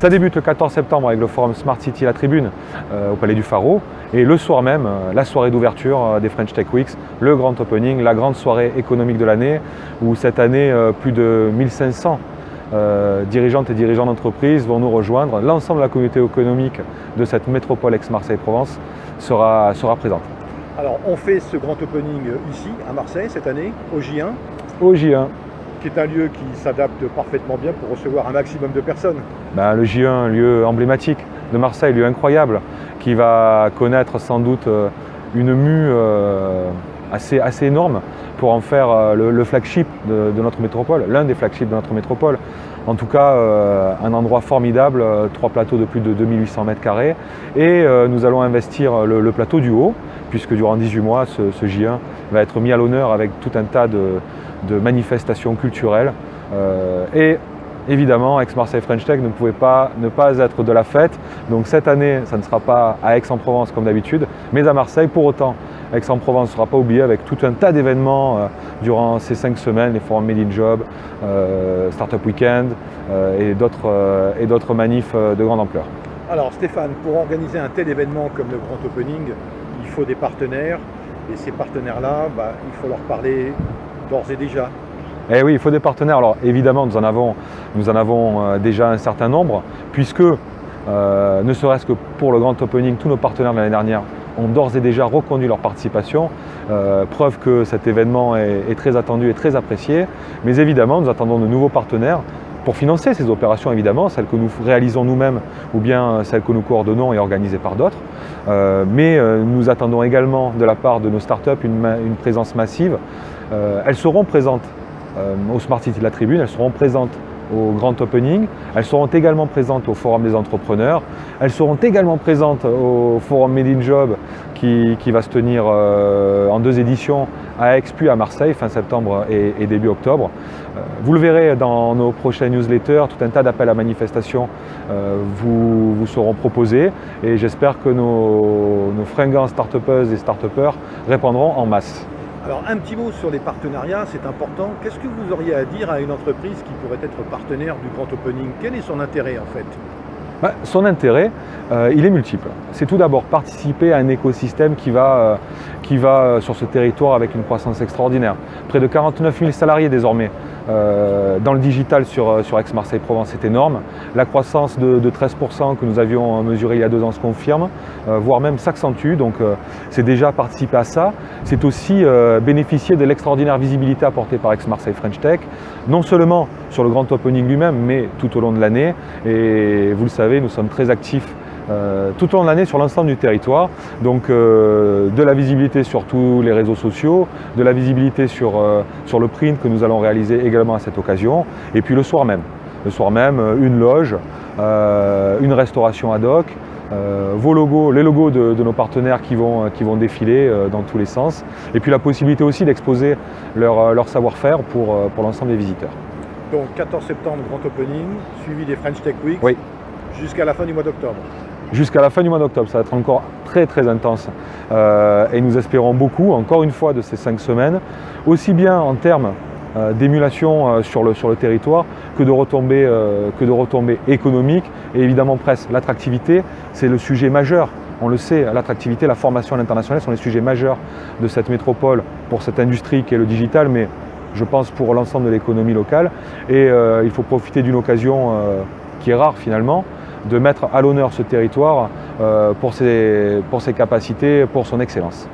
Ça débute le 14 septembre avec le forum Smart City La Tribune au Palais du Pharo. Et le soir même, la soirée d'ouverture des French Tech Weeks, le grand opening, la grande soirée économique de l'année, où cette année, plus de 1500 dirigeantes et dirigeants d'entreprise vont nous rejoindre. L'ensemble de la communauté économique de cette métropole ex-Marseille-Provence sera présente. Alors on fait ce grand opening ici, à Marseille, cette année, au J1. Au J1. Qui est un lieu qui s'adapte parfaitement bien pour recevoir un maximum de personnes. Le J1, un lieu emblématique de Marseille, lieu incroyable, qui va connaître sans doute une mue assez énorme pour en faire le flagship de notre métropole, l'un des flagships de notre métropole. En tout cas, un endroit formidable, 3 plateaux de plus de 2800 mètres carrés. Et nous allons investir le plateau du haut, puisque durant 18 mois, ce J1 va être mis à l'honneur avec tout un tas de manifestations culturelles. Et évidemment, Aix-Marseille French Tech ne pouvait pas ne pas être de la fête. Donc cette année, ça ne sera pas à Aix-en-Provence comme d'habitude, mais à Marseille. Pour autant, Aix-en-Provence ne sera pas oublié avec tout un tas d'événements durant ces 5 semaines, les forums Made in Job, Startup Weekend et d'autres manifs de grande ampleur. Alors Stéphane, pour organiser un tel événement comme le grand opening, il faut des partenaires. Et ces partenaires-là, il faut leur parler d'ores et déjà. Eh oui, il faut des partenaires. Alors évidemment, nous en avons déjà un certain nombre, puisque ne serait-ce que pour le grand opening, tous nos partenaires de l'année dernière ont d'ores et déjà reconduit leur participation, preuve que cet événement est très attendu et très apprécié. Mais évidemment, nous attendons de nouveaux partenaires pour financer ces opérations, évidemment, celles que nous réalisons nous-mêmes ou bien celles que nous coordonnons et organisées par d'autres. Mais nous attendons également de la part de nos startups une présence massive. Elles seront présentes au Smart City de La Tribune, elles seront présentes au grand opening, elles seront également présentes au Forum des entrepreneurs, elles seront également présentes au Forum Made in Job qui va se tenir en 2 éditions à Aix puis à Marseille, fin septembre et début octobre. Vous le verrez dans nos prochaines newsletters, tout un tas d'appels à manifestation vous seront proposés et j'espère que nos fringants start-upeuses et start-upers répondront en masse. Alors un petit mot sur les partenariats, c'est important. Qu'est-ce que vous auriez à dire à une entreprise qui pourrait être partenaire du grand opening? Quel est son intérêt en fait? Son intérêt, il est multiple. C'est tout d'abord participer à un écosystème qui va sur ce territoire avec une croissance extraordinaire. Près de 49 000 salariés désormais dans le digital sur Aix-Marseille-Provence, c'est énorme. La croissance de 13% que nous avions mesurée il y a 2 ans se confirme, voire même s'accentue. Donc c'est déjà participer à ça. C'est aussi bénéficier de l'extraordinaire visibilité apportée par Aix-Marseille French Tech, non seulement sur le grand opening lui-même, mais tout au long de l'année. Et vous le savez, nous sommes très actifs tout au long de l'année sur l'ensemble du territoire. Donc de la visibilité sur tous les réseaux sociaux, de la visibilité sur le print que nous allons réaliser également à cette occasion. Et puis le soir même, une loge, une restauration ad hoc, les logos de nos partenaires qui vont défiler dans tous les sens. Et puis la possibilité aussi d'exposer leur savoir-faire pour l'ensemble des visiteurs. Donc 14 septembre, grand opening, suivi des French Tech Weeks, oui. Jusqu'à la fin du mois d'octobre. Jusqu'à la fin du mois d'octobre, ça va être encore très très intense. Et nous espérons beaucoup, encore une fois, de ces 5 semaines, aussi bien en termes d'émulation sur le territoire que de retombées économiques et évidemment presque l'attractivité, c'est le sujet majeur. On le sait, l'attractivité, la formation à l'international sont les sujets majeurs de cette métropole pour cette industrie qui est le digital, mais je pense pour l'ensemble de l'économie locale. Et il faut profiter d'une occasion qui est rare finalement, de mettre à l'honneur ce territoire pour ses capacités, pour son excellence.